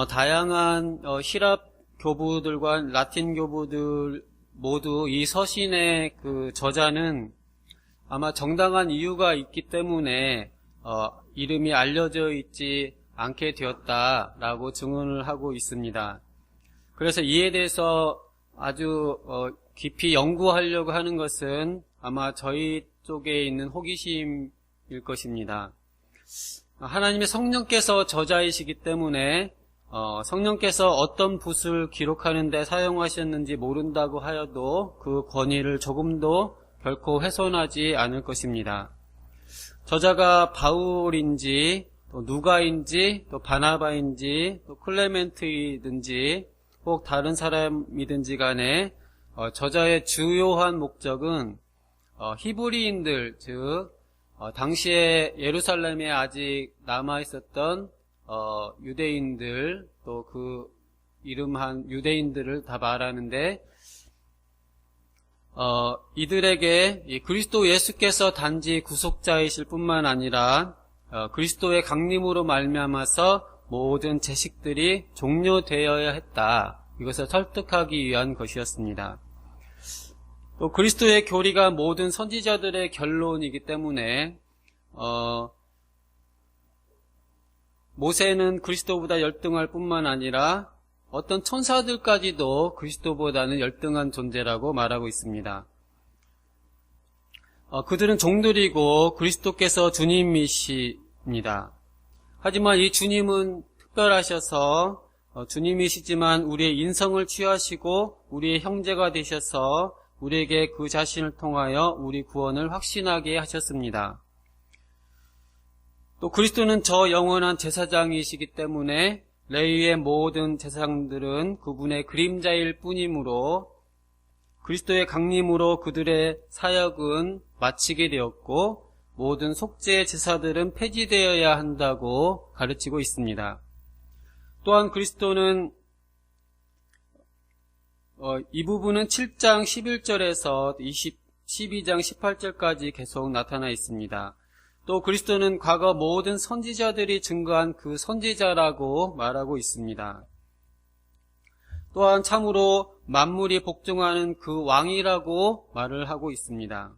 다양한希腊교부들과 라틴 교부들 모두 이 서신의 그 저자는 아마 정당한 이유가 있기 때문에 이름이 알려져 있지 않게 되었다라고 증언을 하고 있습니다. 그래서 이에 대해서 아주 깊이 연구하려고 하는 것은 아마 저희 쪽에 있는 호기심일 것입니다. 하나님의 성령께서 저자이시기 때문에 성령께서 어떤 붓을 기록하는 데 사용하셨는지 모른다고 하여도 그 권위를 조금도 결코 훼손하지 않을 것입니다. 저자가 바울인지 또 누가인지 또 바나바인지 또 클레멘트이든지 혹 다른 사람이든지 간에 저자의 주요한 목적은 히브리인들, 즉 당시에 예루살렘에 아직 남아있었던 유대인들, 또 그 이름한 유대인들을 다 말하는데 이들에게 이 그리스도 예수께서 단지 구속자이실 뿐만 아니라 그리스도의 강림으로 말미암아서 모든 제식들이 종료되어야 했다. 이것을 설득하기 위한 것이었습니다. 또 그리스도의 교리가 모든 선지자들의 결론이기 때문에 모세는 그리스도보다 열등할 뿐만 아니라 어떤 천사들까지도 그리스도보다는 열등한 존재라고 말하고 있습니다. 그들은 종들이고 그리스도께서 주님이십니다. 하지만 이 주님은 특별하셔서 주님이시지만 우리의 인성을 취하시고 우리의 형제가 되셔서 우리에게 그 자신을 통하여 우리 구원을 확신하게 하셨습니다. 또 그리스도는 저 영원한 제사장이시기 때문에 레위의 모든 제사장들은 그분의 그림자일 뿐이므로 그리스도의 강림으로 그들의 사역은 마치게 되었고 모든 속죄 제사들은 폐지되어야 한다고 가르치고 있습니다. 또한 그리스도는 이 부분은 7장 11절에서 12장 18절까지 계속 나타나 있습니다. 또 그리스도는 과거 모든 선지자들이 증거한 그 선지자라고 말하고 있습니다. 또한 참으로 만물이 복종하는 그 왕이라고 말을 하고 있습니다.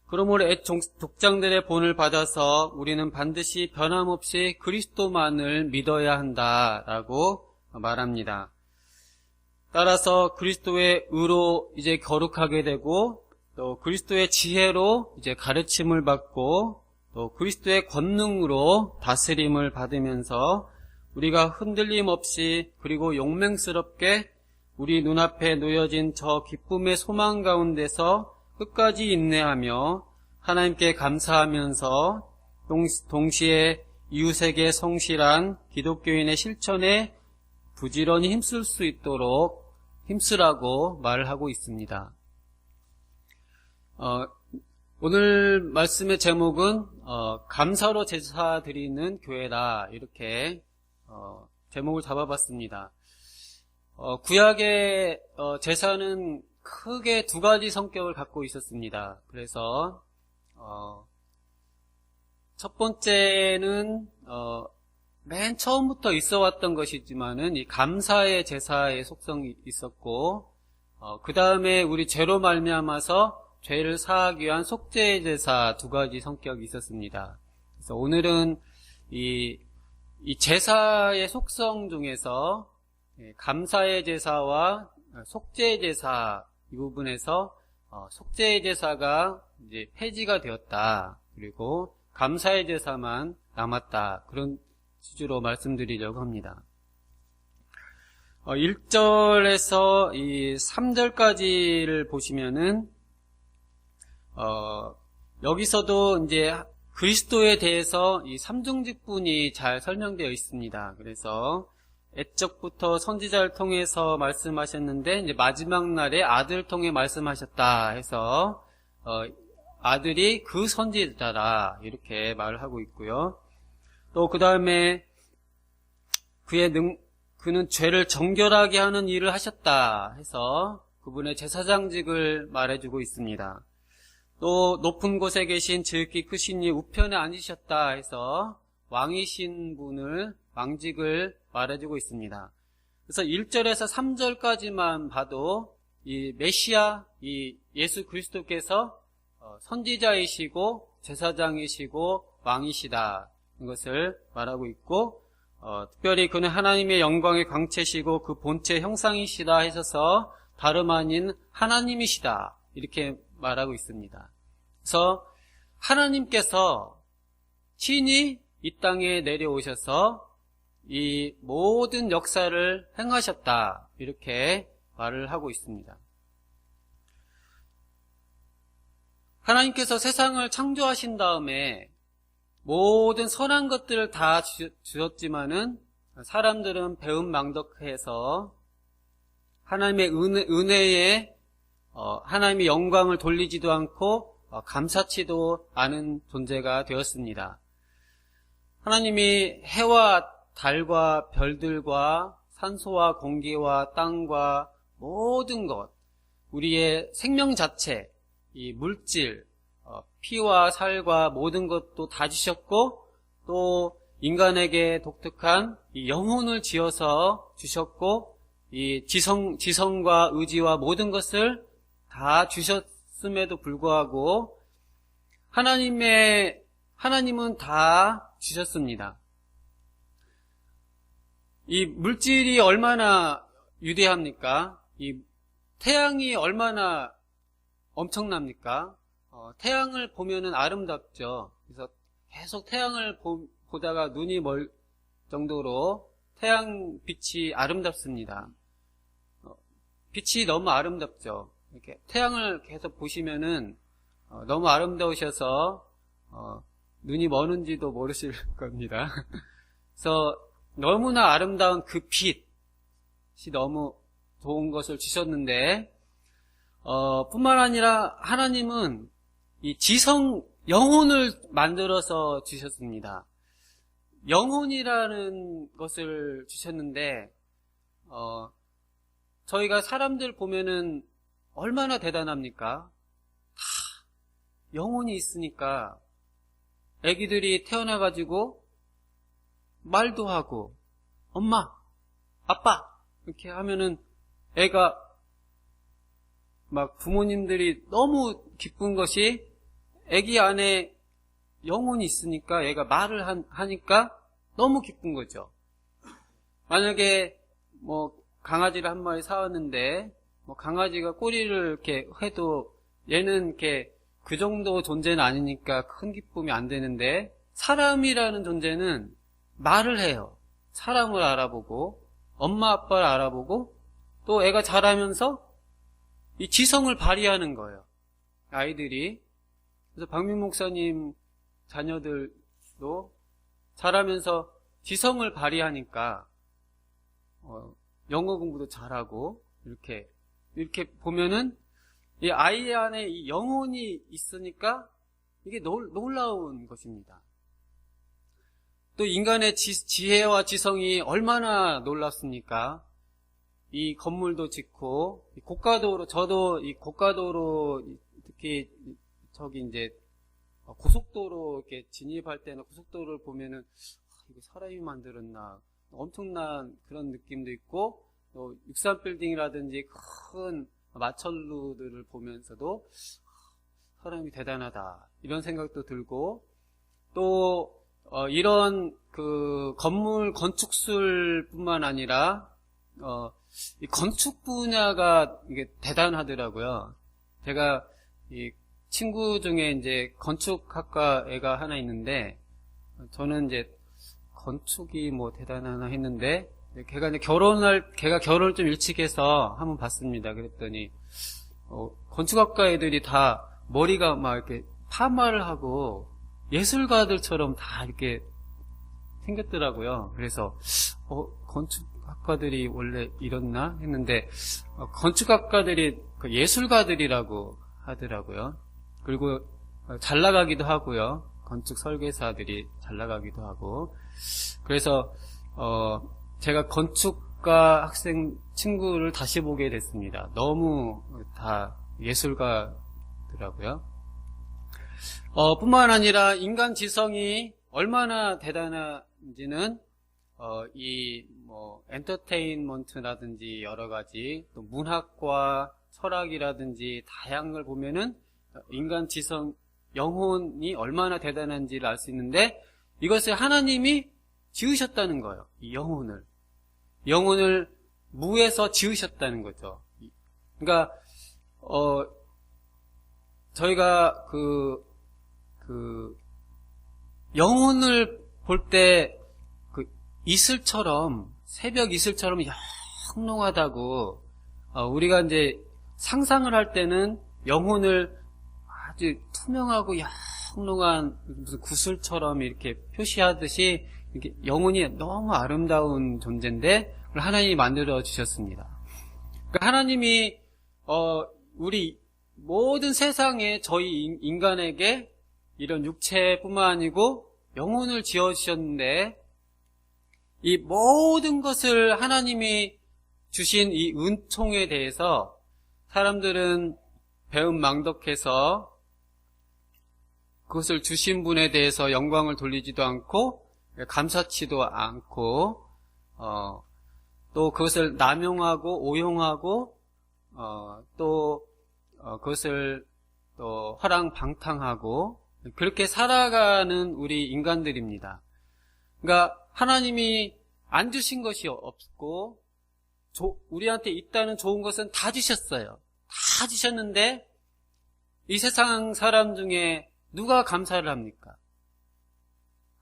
그러므로 옛 족장들의 본을 받아서 우리는 반드시 변함없이 그리스도만을 믿어야 한다라고 말합니다. 따라서 그리스도의 의로 이제 거룩하게 되고 또 그리스도의 지혜로 이제 가르침을 받고 또 그리스도의 권능으로 다스림을 받으면서 우리가 흔들림 없이 그리고 용맹스럽게 우리 눈앞에 놓여진 저 기쁨의 소망 가운데서 끝까지 인내하며 하나님께 감사하면서 동시에 이웃에게 성실한 기독교인의 실천에 부지런히 힘쓸 수 있도록 힘쓰라고 말을 하고 있습니다. 오늘 말씀의 제목은 감사로 제사 드리는 교회다, 이렇게 제목을 잡아봤습니다. 구약의 제사는 크게 두 가지 성격을 갖고 있었습니다. 그래서 첫 번째는 맨 처음부터 있어 왔던 것이지만은 이 감사의 제사의 속성이 있었고 그 다음에 우리 죄로 말미암아서 죄를 사하기 위한 속죄의 제사 두 가지 성격이 있었습니다. 그래서 오늘은 이 제사의 속성 중에서 감사의 제사와 속죄의 제사 이 부분에서 속죄의 제사가 이제 폐지가 되었다. 그리고 감사의 제사만 남았다. 그런 주제로 말씀드리려고 합니다. 1절에서 이 3절까지를 보시면은 여기서도 이제 그리스도에 대해서 이 삼중직분이 잘 설명되어 있습니다. 그래서 옛적부터 선지자를 통해서 말씀하셨는데 이제 마지막 날에 아들을 통해 말씀하셨다 해서 아들이 그 선지자다 이렇게 말을 하고 있고요. 또 그 다음에 그는 죄를 정결하게 하는 일을 하셨다 해서 그분의 제사장직을 말해주고 있습니다. 또 높은 곳에 계신 지극히 크신 이 우편에 앉으셨다 해서 왕이신 분을, 왕직을 말해주고 있습니다. 그래서 1절에서 3절까지만 봐도 이 메시아, 이 예수 그리스도께서 선지자이시고 제사장이시고 왕이시다, 이것을 말하고 있고, 특별히 그는 하나님의 영광의 광채시고 그 본체 형상이시다 하셔서 다름 아닌 하나님이시다, 이렇게 말하고 있습니다. 그래서 하나님께서 친히 이 땅에 내려오셔서 이 모든 역사를 행하셨다, 이렇게 말을 하고 있습니다. 하나님께서 세상을 창조하신 다음에 모든 선한 것들을 다 주셨지만은 사람들은 배은망덕해서 하나님의 은혜에 하나님의 영광을 돌리지도 않고 감사치도 않은 존재가 되었습니다. 하나님이 해와 달과 별들과 산소와 공기와 땅과 모든 것, 우리의 생명 자체, 이 물질, 피와 살과 모든 것도 다 주셨고, 또 인간에게 독특한 이 영혼을 지어서 주셨고, 이 지성과 의지와 모든 것을 다 주셨음에도 불구하고 하나님은 다 주셨습니다. 이 물질이 얼마나 위대합니까? 이 태양이 얼마나 엄청납니까? 태양을 보면은 아름답죠. 그래서 계속 태양을 보다가 눈이 멀 정도로 태양 빛이 아름답습니다. 빛이 너무 아름답죠. 이렇게 태양을 계속 보시면은 너무 아름다우셔서 눈이 머는지도 모르실 겁니다. 그래서 너무나 아름다운 그 빛이 너무 좋은 것을 주셨는데, 뿐만 아니라 하나님은 이 영혼을 만들어서 주셨습니다. 영혼이라는 것을 주셨는데, 저희가 사람들 보면은 얼마나 대단합니까? 다 영혼이 있으니까 애기들이 태어나가지고 말도 하고 엄마, 아빠 이렇게 하면은 애가 막 부모님들이 너무 기쁜 것이 애기 안에 영혼이 있으니까 얘가 말을 하니까 너무 기쁜 거죠. 만약에 뭐 강아지를 한 마리 사왔는데 뭐 강아지가 꼬리를 이렇게 해도 얘는 이렇게 그 정도 존재는 아니니까 큰 기쁨이 안 되는데, 사람이라는 존재는 말을 해요. 사람을 알아보고 엄마 아빠를 알아보고 또 애가 자라면서 이 지성을 발휘하는 거예요, 아이들이. 그래서 박민 목사님 자녀들도 자라면서 지성을 발휘하니까 영어 공부도 잘하고, 이렇게 보면은 이 아이 안에 이 영혼이 있으니까 이게 놀라운 것입니다. 또 인간의 지혜와 지성이 얼마나 놀랍습니까? 이 건물도 짓고, 이 고가도로, 저도 이 고가도로, 특히 저기 이제 고속도로 이렇게 진입할 때나 고속도로를 보면은 이거 사람이 만들었나, 엄청난 그런 느낌도 있고, 또 63빌딩이라든지 큰 마천루들을 보면서도 사람이 대단하다, 이런 생각도 들고, 또 이런 그 건물 건축술뿐만 아니라 이 건축 분야가 이게 대단하더라고요. 제가 이 친구 중에 이제 건축학과 애가 하나 있는데, 저는 이제 건축이 뭐 대단하나 했는데, 걔가 결혼을 좀 일찍 해서 한번 봤습니다. 그랬더니 건축학과 애들이 다 머리가 막 이렇게 파마를 하고 예술가들처럼 다 이렇게 생겼더라고요. 그래서 건축학과들이 원래 이렇나 했는데, 건축학과들이 예술가들이라고 하더라고요. 그리고 잘 나가기도 하고요. 건축 설계사들이 잘 나가기도 하고. 그래서 제가 건축가 학생 친구를 다시 보게 됐습니다. 너무 다 예술가더라고요. 뿐만 아니라 인간 지성이 얼마나 대단한지는 엔터테인먼트라든지 여러 가지 또 문학과 철학이라든지 다양한 걸 보면은 인간 지성 영혼이 얼마나 대단한지를 알 수 있는데, 이것을 하나님이 지으셨다는 거예요. 이 영혼을 무에서 지으셨다는 거죠. 그러니까 저희가 영혼을 볼 때 이슬처럼, 새벽 이슬처럼 영롱하다고 우리가 이제 상상을 할 때는 영혼을 아주 투명하고 영롱한 무슨 구슬처럼 이렇게 표시하듯이 이렇게 영혼이 너무 아름다운 존재인데 그걸 하나님이 만들어 주셨습니다. 그러니까 하나님이 우리 모든 세상에 저희 인간에게 이런 육체뿐만 아니고 영혼을 지어 주셨는데, 이 모든 것을 하나님이 주신 이 은총에 대해서 사람들은 배은망덕해서 그것을 주신 분에 대해서 영광을 돌리지도 않고 감사치도 않고 또 그것을 남용하고 오용하고 또 그것을 또 허랑방탕하고 그렇게 살아가는 우리 인간들입니다. 그러니까 하나님이 안 주신 것이 없고 우리한테 있다는 좋은 것은 다 주셨어요. 다 주셨는데 이 세상 사람 중에 누가 감사를 합니까?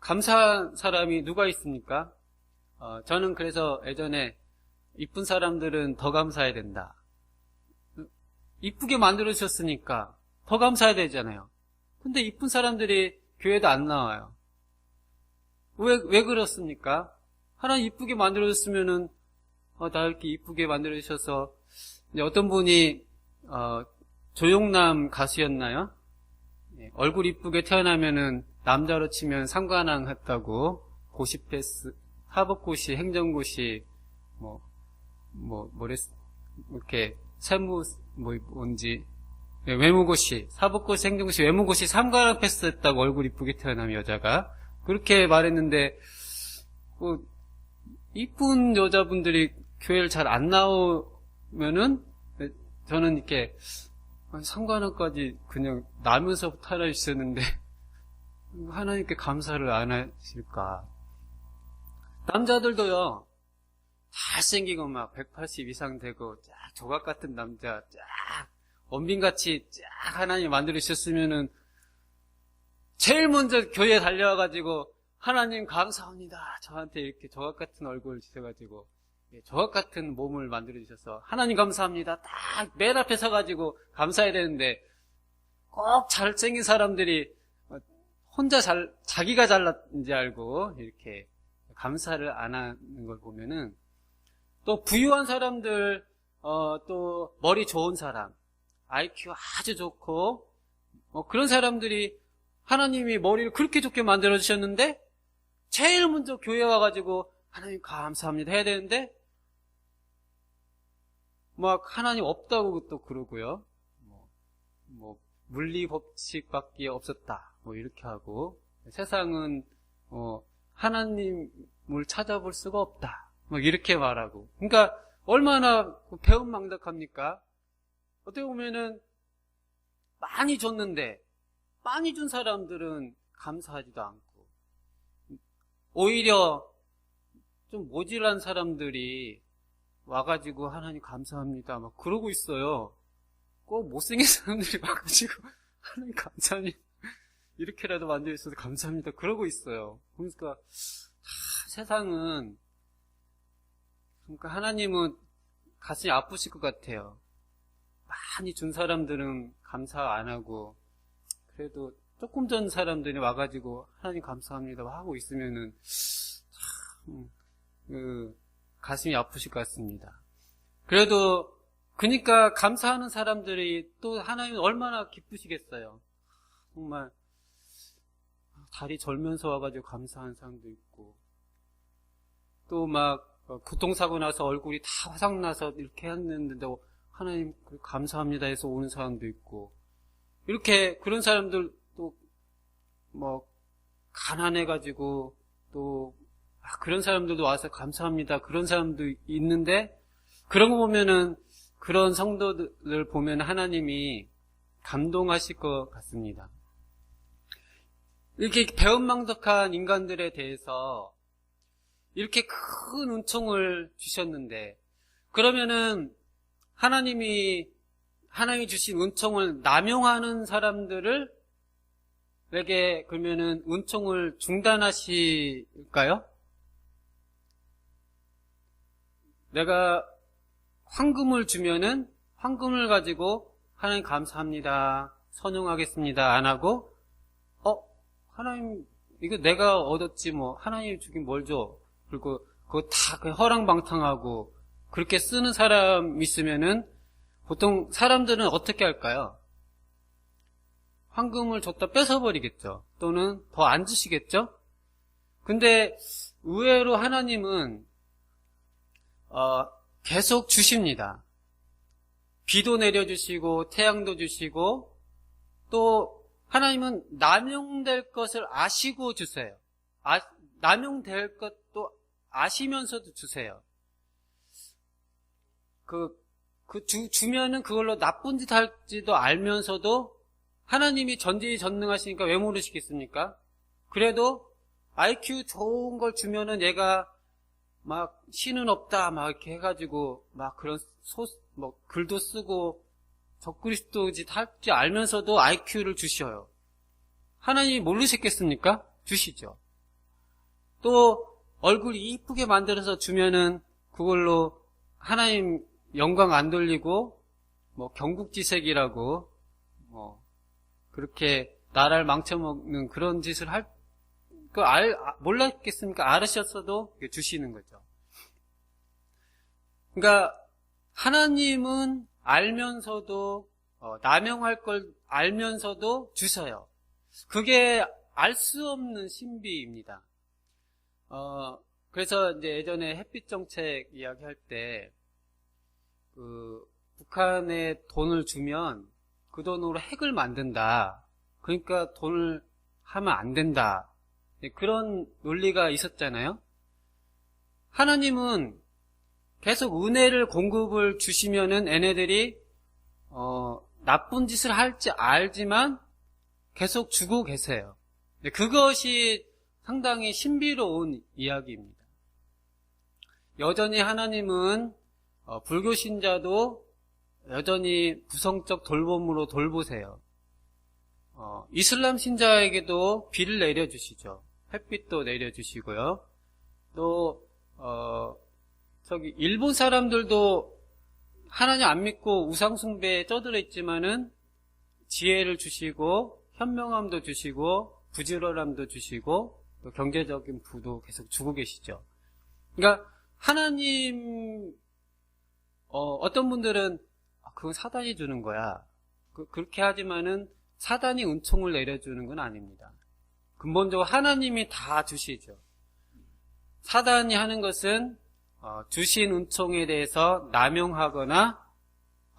감사한 사람이 누가 있습니까? 저는 그래서 예전에 이쁜 사람들은 더 감사해야 된다. 이쁘게 만들어주셨으니까 더 감사해야 되잖아요. 근데 이쁜 사람들이 교회도 안 나와요. 왜 그렇습니까? 하나님 이쁘게 만들어줬으면은 나 이렇게 이쁘게 만들어주셔서, 어떤 분이 조용남 가수였나요? 얼굴 이쁘게 태어나면은 남자로 치면 상관왕 했다고, 고시패스, 사법고시, 행정고시, 이렇게 뭔지, 외무고시, 사법고시, 행정고시, 외무고시 상관왕 패스했다고 얼굴 이쁘게 태어나면 여자가 그렇게 말했는데, 이쁜 여자분들이 교회를 잘 안 나오면은 저는 이렇게 상관왕까지 그냥 나면서부터 하나 있었는데 하나님께 감사를 안 하실까? 남자들도요, 잘생기고 막 180 이상 되고 쫙 조각 같은 남자, 쫙 원빈같이 쫙 하나님 만들으셨으면은 제일 먼저 교회에 달려와가지고 하나님 감사합니다. 저한테 이렇게 조각 같은 얼굴 주셔가지고 조각 같은 몸을 만들어주셔서 하나님 감사합니다. 딱 맨 앞에 서가지고 감사해야 되는데, 꼭 잘생긴 사람들이 혼자 자기가 잘났는지 알고 이렇게 감사를 안 하는 걸 보면은, 또 부유한 사람들, 또 머리 좋은 사람, IQ 아주 좋고 그런 사람들이 하나님이 머리를 그렇게 좋게 만들어주셨는데 제일 먼저 교회 와가지고 하나님 감사합니다 해야 되는데 막 하나님 없다고 또 그러고요. 물리 법칙밖에 없었다 이렇게 하고, 세상은 하나님을 찾아볼 수가 없다 이렇게 말하고. 그러니까 얼마나 배은망덕합니까? 어떻게 보면은 많이 줬는데 많이 준 사람들은 감사하지도 않고, 오히려 좀 모질한 사람들이 와가지고 하나님 감사합니다 막 그러고 있어요. 꼭 못생긴 사람들이 와가지고 하나님 감사합니다 이렇게라도 만들어주셔서 감사합니다 그러고 있어요. 그러니까 세상은, 그러니까 하나님은 가슴이 아프실 것 같아요. 많이 준 사람들은 감사 안 하고, 그래도 조금 전 사람들이 와가지고 하나님 감사합니다 하고 있으면은 참 가슴이 아프실 것 같습니다. 그래도 그러니까 감사하는 사람들이 또 하나님 얼마나 기쁘시겠어요. 정말 다리 절면서 와가지고 감사하는 사람도 있고, 또 막 교통사고 나서 얼굴이 다 화상나서 이렇게 했는데도 하나님 감사합니다 해서 오는 사람도 있고, 이렇게 그런 사람들 또 가난해가지고 또 그런 사람들도 와서 감사합니다. 그런 사람도 있는데 그런 거 보면은 그런 성도들을 보면 하나님이 감동하실 것 같습니다. 이렇게 배은망덕한 인간들에 대해서 이렇게 큰 은총을 주셨는데 그러면은 하나님이 주신 은총을 남용하는 사람들을 에게 그러면은 은총을 중단하실까요? 내가 황금을 주면은 황금을 가지고 하나님 감사합니다. 선용하겠습니다. 안 하고 하나님 이거 내가 얻었지 뭐 하나님이 주긴 뭘 줘. 그리고 그거 다 그냥 허랑방탕하고 그렇게 쓰는 사람 있으면은 보통 사람들은 어떻게 할까요? 황금을 줬다 뺏어버리겠죠. 또는 더 안 주시겠죠? 근데 의외로 하나님은 계속 주십니다. 비도 내려주시고 태양도 주시고 또 하나님은 남용될 것을 아시고 주세요. 남용될 것도 아시면서도 주세요. 주면은 그걸로 나쁜 짓 할지도 알면서도 하나님이 전지전능하시니까 왜 모르시겠습니까? 그래도 IQ 좋은 걸 주면은 얘가 막 신은 없다 막 이렇게 해가지고 막 그런 글도 쓰고 적그리스도 짓 할지 알면서도 IQ를 주셔요. 하나님이 모르셨겠습니까? 주시죠. 또 얼굴 이쁘게 만들어서 주면은 그걸로 하나님 영광 안 돌리고 경국지색이라고 그렇게 나라를 망쳐먹는 그런 짓을 몰랐겠습니까? 알으셨어도 주시는 거죠. 그러니까 하나님은 알면서도 남용할 걸 알면서도 주셔요. 그게 알 수 없는 신비입니다. 그래서 이제 예전에 햇빛 정책 이야기할 때 북한에 돈을 주면 그 돈으로 핵을 만든다. 그러니까 돈을 하면 안 된다. 그런 논리가 있었잖아요. 하나님은 계속 은혜를 공급을 주시면은 얘네들이 나쁜 짓을 할지 알지만 계속 주고 계세요. 그것이 상당히 신비로운 이야기입니다. 여전히 하나님은 불교 신자도 여전히 부성적 돌봄으로 돌보세요. 이슬람 신자에게도 비를 내려주시죠. 햇빛도 내려주시고요. 또 일본 사람들도 하나님 안 믿고 우상숭배에 쩌들어 있지만은 지혜를 주시고 현명함도 주시고 부지런함도 주시고 또 경제적인 부도 계속 주고 계시죠. 그러니까 하나님 어떤 분들은 그건 사단이 주는 거야. 그렇게 하지만은 사단이 은총을 내려주는 건 아닙니다. 근본적으로 하나님이 다 주시죠. 사단이 하는 것은 주신 은총에 대해서 남용하거나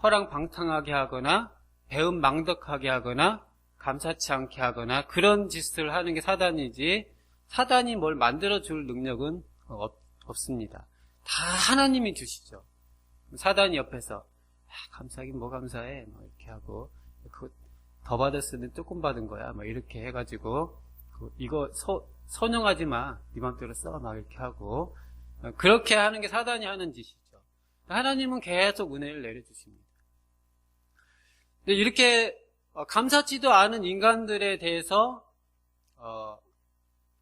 허랑방탕하게 하거나 배은망덕하게 하거나 감사치 않게 하거나 그런 짓을 하는 게 사단이지 사단이 뭘 만들어줄 능력은 없습니다. 다 하나님이 주시죠. 사단이 옆에서 감사하긴 뭐 감사해 이렇게 하고 그거 더 받았으면 조금 받은 거야 이렇게 해가지고 이거 선용하지 마 네 맘대로 써 이렇게 하고 그렇게 하는 게 사단이 하는 짓이죠. 하나님은 계속 은혜를 내려주십니다. 근데 이렇게 감사치도 않은 인간들에 대해서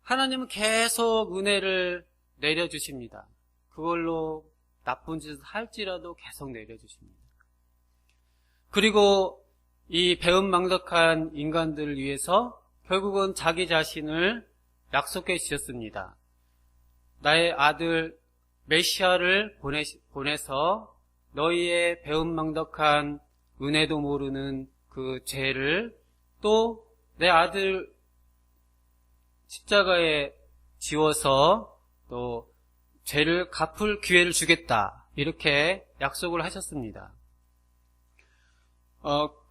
하나님은 계속 은혜를 내려주십니다. 그걸로 나쁜 짓을 할지라도 계속 내려주십니다. 그리고 이 배은망덕한 인간들을 위해서 결국은 자기 자신을 약속해 주셨습니다. 나의 아들 메시아를 보내서 너희의 배은망덕한 은혜도 모르는 그 죄를 또 내 아들 십자가에 지워서 또 죄를 갚을 기회를 주겠다. 이렇게 약속을 하셨습니다.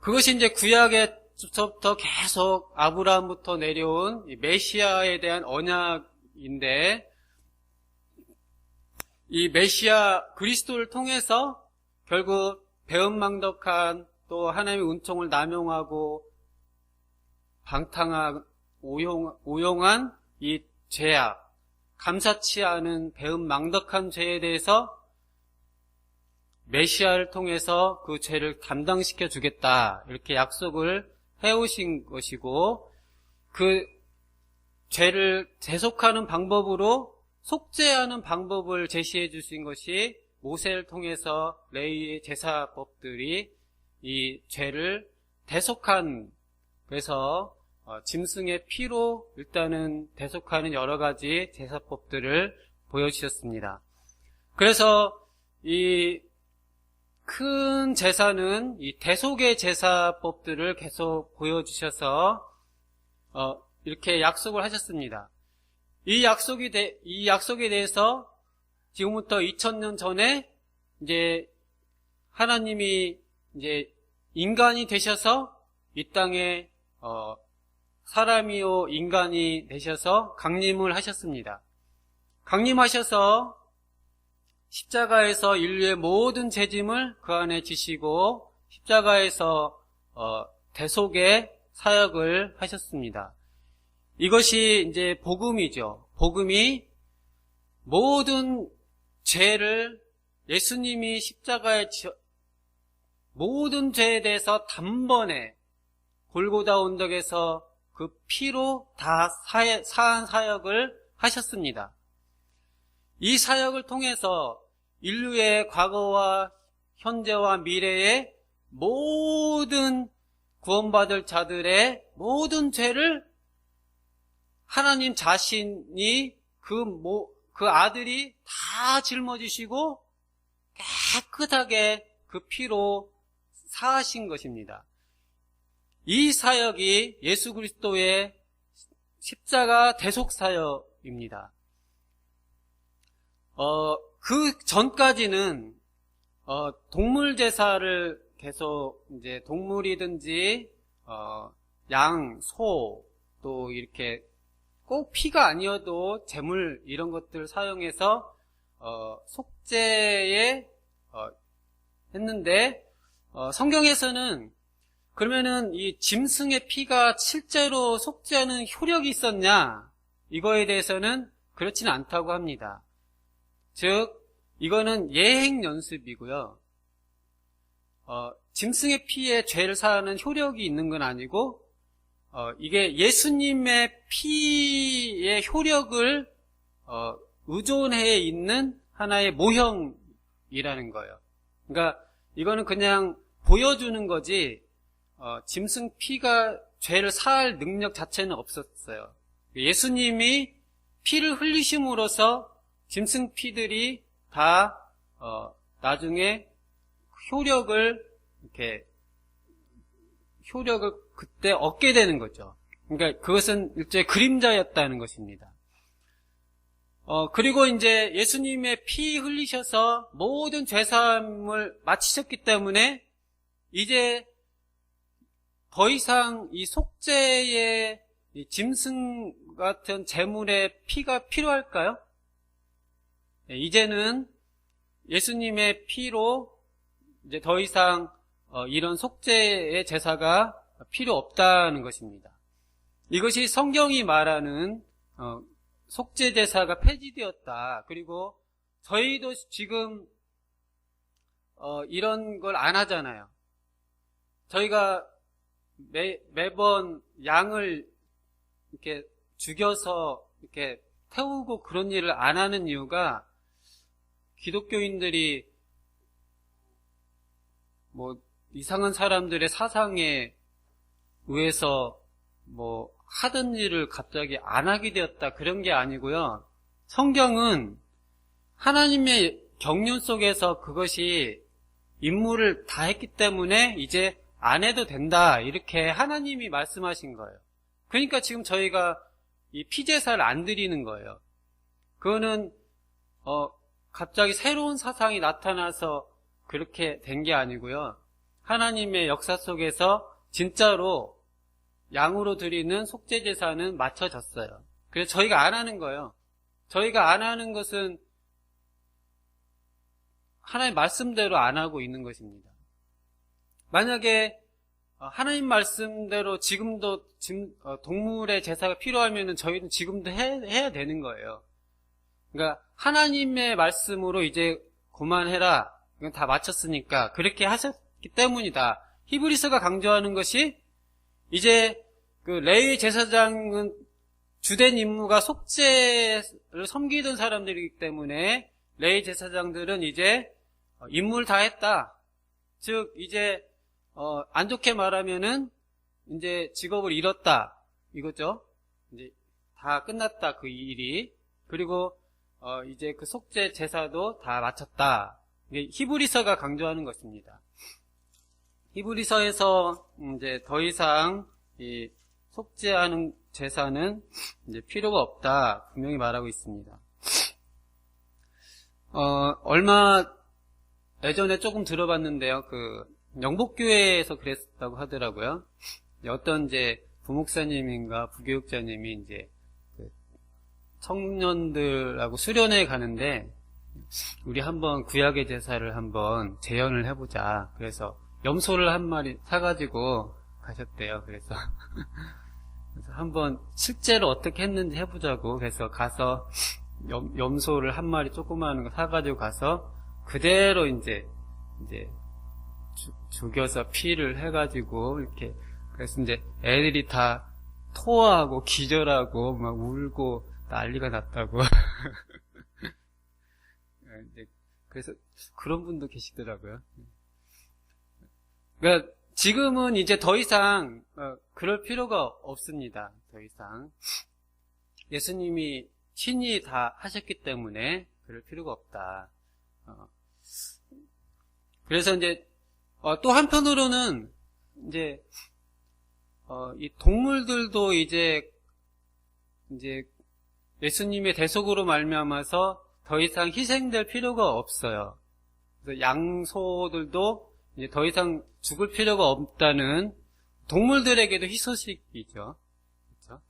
그것이 이제 구약의 에베소서부터 계속 아브라함부터 내려온 이 메시아에 대한 언약인데, 이 메시아 그리스도를 통해서 결국 배은망덕한 또 하나님의 은총을 남용하고 방탕한 오용한 이 죄악, 감사치 않은 배은망덕한 죄에 대해서 메시아를 통해서 그 죄를 감당시켜 주겠다, 이렇게 약속을 해오신 것이고, 그 죄를 대속하는 방법으로 속죄하는 방법을 제시해 주신 것이 모세를 통해서 레위의 제사법들이 이 죄를 대속한, 그래서 짐승의 피로 일단은 대속하는 여러 가지 제사법들을 보여주셨습니다. 그래서 이 큰 제사는 이 대속의 제사법들을 계속 보여주셔서 이렇게 약속을 하셨습니다. 이 약속에 대해서 지금부터 2000년 전에 이제 하나님이 이제 인간이 되셔서 이 땅에 사람이요 인간이 되셔서 강림을 하셨습니다. 강림하셔서 십자가에서 인류의 모든 죄짐을 그 안에 지시고 십자가에서 대속의 사역을 하셨습니다. 이것이 이제 복음이죠. 복음이 모든 죄를 예수님이 십자가에 모든 죄에 대해서 단번에 골고다 언덕에서 그 피로 다 사한 사역을 하셨습니다. 이 사역을 통해서 인류의 과거와 현재와 미래의 모든 구원받을 자들의 모든 죄를 하나님 자신이 그 아들이 다 짊어지시고 깨끗하게 그 피로 사하신 것입니다. 이 사역이 예수 그리스도의 십자가 대속 사역입니다. 그 전까지는 동물 제사를 계속 이제 동물이든지 양, 소, 또 이렇게 꼭 피가 아니어도 재물 이런 것들 사용해서 속죄에 했는데 성경에서는 그러면은 이 짐승의 피가 실제로 속죄하는 효력이 있었냐? 이거에 대해서는 그렇지는 않다고 합니다. 즉 이거는 예행 연습이고요. 짐승의 피에 죄를 사하는 효력이 있는 건 아니고 이게 예수님의 피의 효력을 의존해 있는 하나의 모형이라는 거예요. 그러니까 이거는 그냥 보여주는 거지 짐승 피가 죄를 사할 능력 자체는 없었어요. 예수님이 피를 흘리심으로써 짐승 피들이 다 나중에 효력을 그때 얻게 되는 거죠. 그러니까 그것은 일종의 그림자였다는 것입니다. 그리고 이제 예수님의 피 흘리셔서 모든 죄사함을 마치셨기 때문에 이제 더 이상 이 속죄의 이 짐승 같은 제물의 피가 필요할까요? 이제는 예수님의 피로 이제 더 이상 이런 속죄의 제사가 필요 없다는 것입니다. 이것이 성경이 말하는 속죄 제사가 폐지되었다. 그리고 저희도 지금 이런 걸 안 하잖아요. 저희가 매번 양을 이렇게 죽여서 이렇게 태우고 그런 일을 안 하는 이유가 기독교인들이 뭐 이상한 사람들의 사상에 의해서 뭐 하던 일을 갑자기 안 하게 되었다 그런 게 아니고요. 성경은 하나님의 경륜 속에서 그것이 임무를 다 했기 때문에 이제 안 해도 된다 이렇게 하나님이 말씀하신 거예요. 그러니까 지금 저희가 이 피제사를 안 드리는 거예요. 그거는 갑자기 새로운 사상이 나타나서 그렇게 된 게 아니고요. 하나님의 역사 속에서 진짜로 양으로 드리는 속죄 제사는 맞춰졌어요. 그래서 저희가 안 하는 거예요. 저희가 안 하는 것은 하나님 말씀대로 안 하고 있는 것입니다. 만약에 하나님 말씀대로 지금도 동물의 제사가 필요하면 저희는 지금도 해야 되는 거예요. 그러니까 하나님의 말씀으로 이제 그만해라. 이건 다 마쳤으니까 그렇게 하셨기 때문이다. 히브리서가 강조하는 것이 이제 그 레위 제사장은 주된 임무가 속죄를 섬기던 사람들이기 때문에 레위 제사장들은 이제 임무를 다 했다. 즉 이제 안 좋게 말하면은 이제 직업을 잃었다 이거죠. 이제 다 끝났다 그 일이. 그리고 이제 그 속죄 제사도 다 마쳤다. 이게 히브리서가 강조하는 것입니다. 히브리서에서 이제 더 이상 이 속죄하는 제사는 이제 필요가 없다 분명히 말하고 있습니다. 얼마 예전에 조금 들어봤는데요. 그 영복교회에서 그랬다고 하더라고요. 어떤 이제 부목사님인가 부교육자님이 이제 그 청년들하고 수련회 가는데 우리 한번 구약의 제사를 한번 재현을 해보자. 그래서 염소를 한 마리 사가지고 가셨대요. 그래서 한번 실제로 어떻게 했는지 해보자고. 그래서 가서 염소를 한 마리 조그마한 거 사가지고 가서 그대로 이제 죽여서 피를 해가지고 이렇게. 그래서 이제 애들이 다 토하고 기절하고 막 울고 난리가 났다고. 그래서 그런 분도 계시더라고요. 그러니까 지금은 이제 더 이상 그럴 필요가 없습니다. 더 이상 예수님이 친히 다 하셨기 때문에 그럴 필요가 없다. 그래서 이제 또 한편으로는 이제 이 동물들도 이제 예수님의 대속으로 말미암아서 더 이상 희생될 필요가 없어요. 그래서 양소들도 이제 더 이상 죽을 필요가 없다는 동물들에게도 희소식이죠. 그렇죠?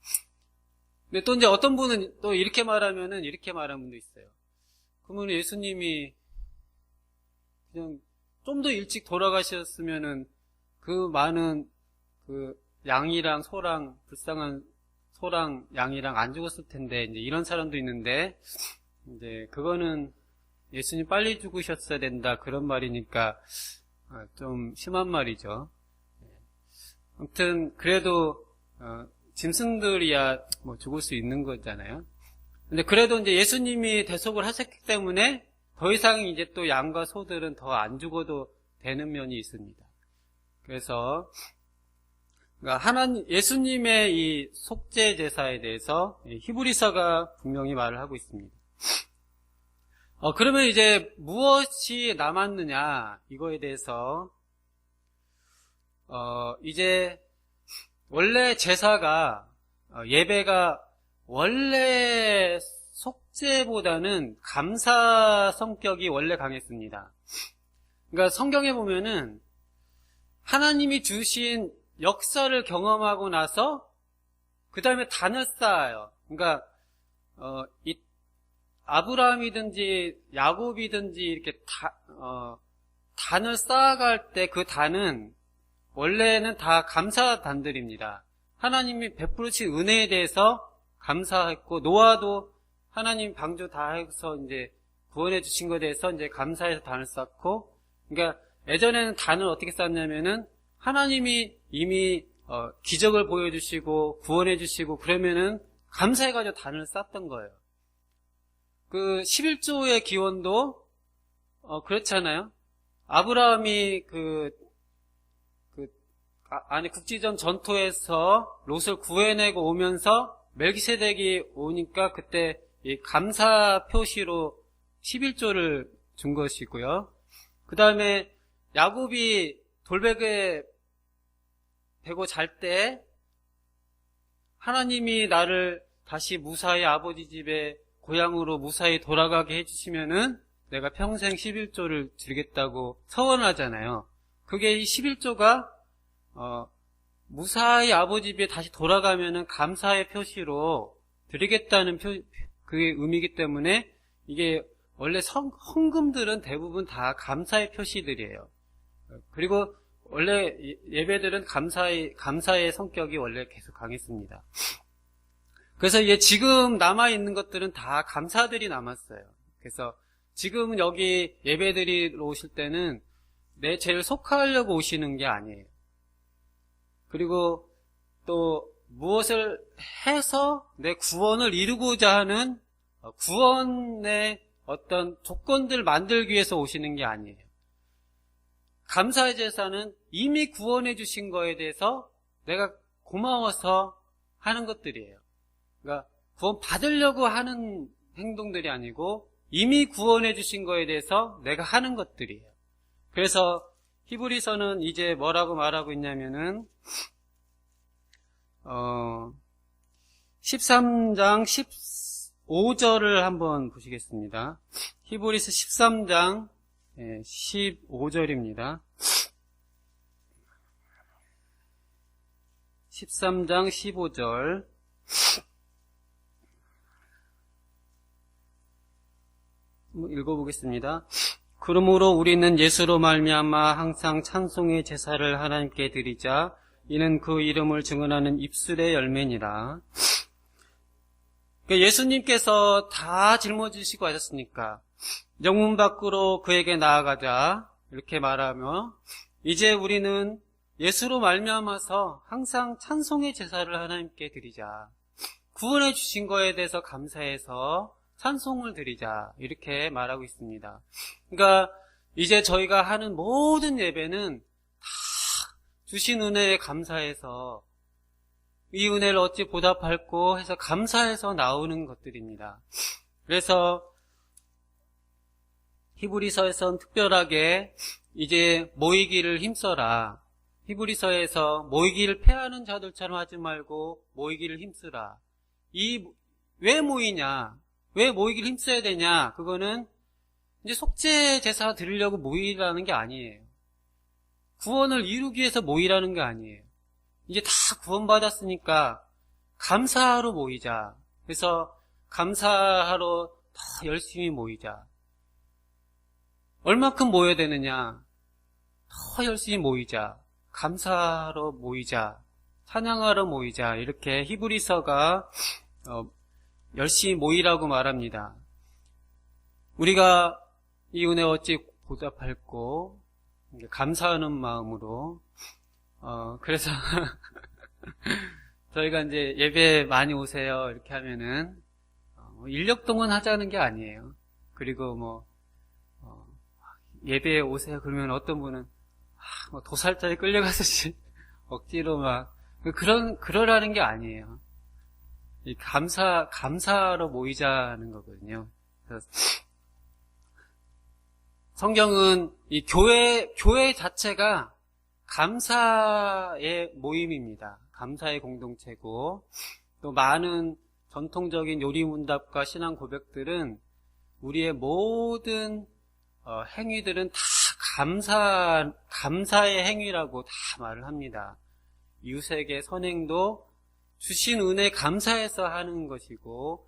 근데 또 이제 어떤 분은 또 이렇게 말하면은 이렇게 말하는 분도 있어요. 그러면 예수님이 그냥 좀 더 일찍 돌아가셨으면은 그 많은 그 양이랑 소랑 불쌍한 소랑 양이랑 안 죽었을 텐데 이제 이런 사람도 있는데 이제 그거는 예수님 빨리 죽으셨어야 된다 그런 말이니까 좀 심한 말이죠. 아무튼 그래도 짐승들이야 뭐 죽을 수 있는 거잖아요. 근데 그래도 이제 예수님이 대속을 하셨기 때문에 더 이상 이제 또 양과 소들은 더 안 죽어도 되는 면이 있습니다. 그래서 그러니까 예수님의 이 속죄 제사에 대해서 히브리서가 분명히 말을 하고 있습니다. 그러면 이제 무엇이 남았느냐 이거에 대해서 이제 원래 제사가 예배가 원래 속죄보다는 감사 성격이 원래 강했습니다. 그러니까 성경에 보면은 하나님이 주신 역사를 경험하고 나서 그 다음에 단을 쌓아요. 그러니까 이 아브라함이든지 야곱이든지 이렇게 단을 쌓아갈 때 그 단은 원래는 다 감사단들입니다. 하나님이 베푸르신 은혜에 대해서 감사했고 노아도 하나님 방주 다 해서 이제 구원해 주신 것에 대해서 이제 감사해서 단을 쌓고, 그러니까 예전에는 단을 어떻게 쌓냐면은 하나님이 이미 기적을 보여주시고 구원해 주시고 그러면은 감사해가지고 단을 쌓던 거예요. 그 11조의 기원도 그렇잖아요. 아브라함이 안에 국지전 전투에서 롯을 구해내고 오면서 멜기세덱이 오니까 그때 이 감사 표시로 11조를 준 것이고요. 그 다음에 야곱이 돌베개에 베고 잘 때 하나님이 나를 다시 무사히 아버지 집에 고향으로 무사히 돌아가게 해주시면은 내가 평생 11조를 드리겠다고 서원하잖아요. 그게 이 11조가 무사히 아버지 집에 다시 돌아가면은 감사의 표시로 드리겠다는 그게 의미이기 때문에 이게 원래 헌금들은 대부분 다 감사의 표시들이에요. 그리고 원래 예배들은 감사의 성격이 원래 계속 강했습니다. 그래서 이게 지금 남아있는 것들은 다 감사들이 남았어요. 그래서 지금 여기 예배드리러 오실 때는 내 죄를 속하려고 오시는 게 아니에요. 그리고 또 무엇을 해서 내 구원을 이루고자 하는 구원의 어떤 조건들 만들기 위해서 오시는 게 아니에요. 감사의 제사는 이미 구원해 주신 거에 대해서 내가 고마워서 하는 것들이에요. 그러니까 구원 받으려고 하는 행동들이 아니고 이미 구원해 주신 거에 대해서 내가 하는 것들이에요. 그래서 히브리서는 이제 뭐라고 말하고 있냐면은 13장 15절을 한번 보시겠습니다. 히브리서 13장 15절입니다. 13장 15절 읽어보겠습니다. 그러므로 우리는 예수로 말미암아 항상 찬송의 제사를 하나님께 드리자. 이는 그 이름을 증언하는 입술의 열매니라. 그러니까 예수님께서 다 짊어지시고 하셨으니까 영문 밖으로 그에게 나아가자 이렇게 말하며 이제 우리는 예수로 말미암아서 항상 찬송의 제사를 하나님께 드리자. 구원해 주신 거에 대해서 감사해서 찬송을 드리자 이렇게 말하고 있습니다. 그러니까 이제 저희가 하는 모든 예배는 다 주신 은혜에 감사해서 이 은혜를 어찌 보답할꼬 해서 감사해서 나오는 것들입니다. 그래서 히브리서에서는 특별하게 이제 모이기를 힘써라. 히브리서에서 모이기를 패하는 자들처럼 하지 말고 모이기를 힘쓰라. 왜 모이냐? 왜 모이기를 힘써야 되냐? 그거는 이제 속죄 제사 드리려고 모이라는 게 아니에요. 구원을 이루기 위해서 모이라는 게 아니에요. 이제 다 구원받았으니까 감사하러 모이자. 그래서 감사하러 더 열심히 모이자. 얼마큼 모여야 되느냐? 더 열심히 모이자. 감사하러 모이자. 찬양하러 모이자. 이렇게 히브리서가 열심히 모이라고 말합니다. 우리가 이 은혜 어찌 보답할꼬 감사하는 마음으로 그래서 저희가 이제 예배 많이 오세요 이렇게 하면은 인력 동원하자는 게 아니에요. 그리고 예배에 오세요 그러면 어떤 분은 도살자에 끌려가듯이 억지로 그러라는 게 아니에요. 감사하러 모이자는 거거든요. 그래서 성경은 이 교회 자체가 감사의 모임입니다. 감사의 공동체고, 또 많은 전통적인 요리문답과 신앙 고백들은 우리의 모든 행위들은 다 감사의 행위라고 다 말을 합니다. 이웃에게 선행도 주신 은혜 감사해서 하는 것이고,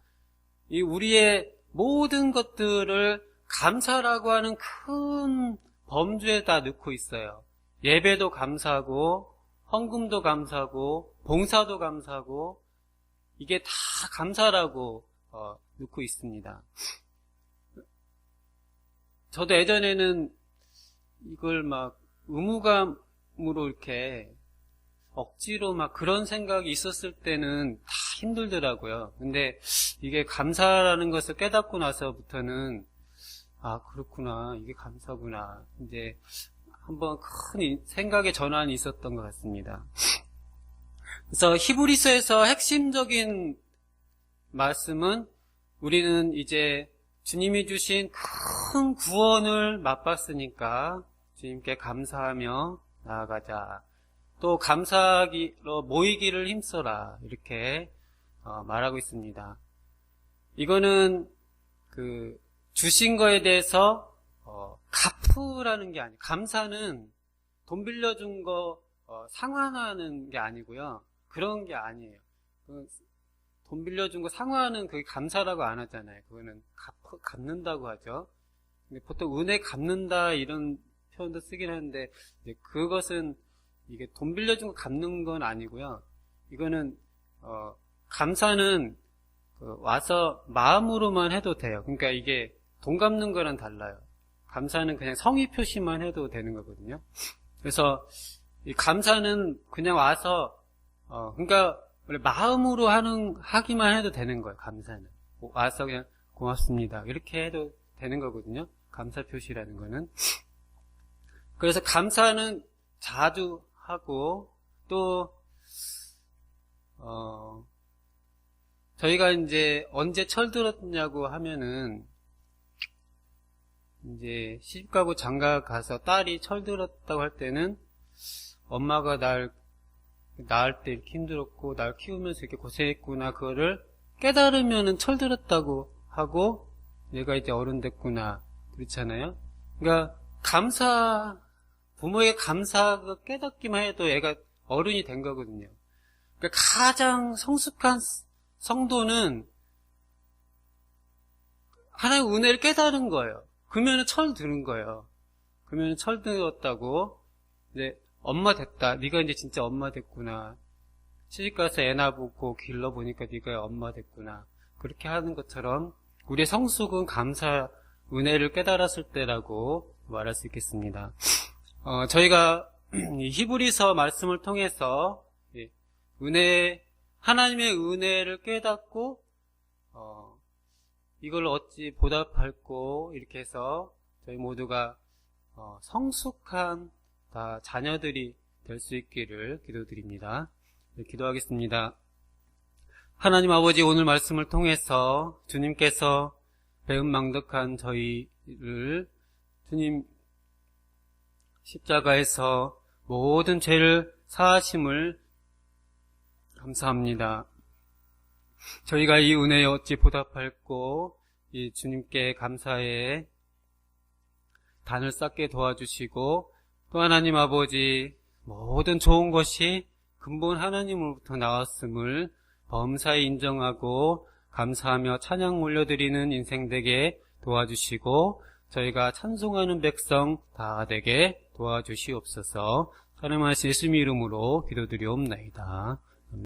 이 우리의 모든 것들을 감사라고 하는 큰 범주에 다 넣고 있어요. 예배도 감사하고, 헌금도 감사하고, 봉사도 감사하고, 이게 다 감사라고 넣고 있습니다. 저도 예전에는 이걸 의무감으로 이렇게 억지로 그런 생각이 있었을 때는 다 힘들더라고요. 근데 이게 감사라는 것을 깨닫고 나서부터는 그렇구나. 이게 감사구나. 이제 한번 큰 생각의 전환이 있었던 것 같습니다. 그래서 히브리서에서 핵심적인 말씀은 우리는 이제 주님이 주신 큰 구원을 맛봤으니까 주님께 감사하며 나아가자. 또 감사하기로 모이기를 힘써라. 이렇게 말하고 있습니다. 이거는 주신 거에 대해서 갚으라는 게 아니에요. 감사는 돈 빌려준 거 상환하는 게 아니고요. 그런 게 아니에요. 돈 빌려준 거 상환은 그게 감사라고 안 하잖아요. 그거는 갚는다고 하죠. 근데 보통 은혜 갚는다 이런 표현도 쓰긴 하는데 그것은 이게 돈 빌려준 거 갚는 건 아니고요. 이거는 감사는 와서 마음으로만 해도 돼요. 그러니까 이게 돈 갚는 거랑 달라요. 감사는 그냥 성의 표시만 해도 되는 거거든요. 그래서 이 감사는 그냥 와서 그러니까 원래 마음으로 하기만 해도 되는 거예요. 감사는 와서 그냥 고맙습니다 이렇게 해도 되는 거거든요. 감사 표시라는 거는. 그래서 감사는 자주 하고 또 저희가 이제 언제 철들었냐고 하면은 이제 시집가고 장가 가서 딸이 철들었다고 할 때는 엄마가 날 낳을 때 이렇게 힘들었고 날 키우면서 이렇게 고생했구나 그거를 깨달으면은 철들었다고 하고 얘가 이제 어른 됐구나 그렇잖아요. 그러니까 부모에게 감사가 깨닫기만 해도 애가 어른이 된 거거든요. 그러니까 가장 성숙한 성도는 하나님의 은혜를 깨달은 거예요. 그러면은 철드는 거예요. 그러면은 철들었다고 이제 엄마 됐다. 네가 이제 진짜 엄마 됐구나. 시집가서 애 낳고 길러보니까 네가 엄마 됐구나. 그렇게 하는 것처럼 우리의 성숙은 감사 은혜를 깨달았을 때라고 말할 수 있겠습니다. 저희가 히브리서 말씀을 통해서 하나님의 은혜를 깨닫고 이걸 어찌 보답할꼬 이렇게 해서 저희 모두가 성숙한 다 자녀들이 될 수 있기를 기도드립니다. 기도하겠습니다. 하나님 아버지, 오늘 말씀을 통해서 주님께서 배은망덕한 저희를 주님 십자가에서 모든 죄를 사하심을 감사합니다. 저희가 이 은혜에 어찌 보답할꼬 이 주님께 감사의 단을 쌓게 도와주시고 또 하나님 아버지 모든 좋은 것이 근본 하나님으로부터 나왔음을 범사에 인정하고 감사하며 찬양 올려드리는 인생 되게 도와주시고 저희가 찬송하는 백성 다 되게 도와주시옵소서. 찬양하신 예수님 이름으로 기도드리옵나이다.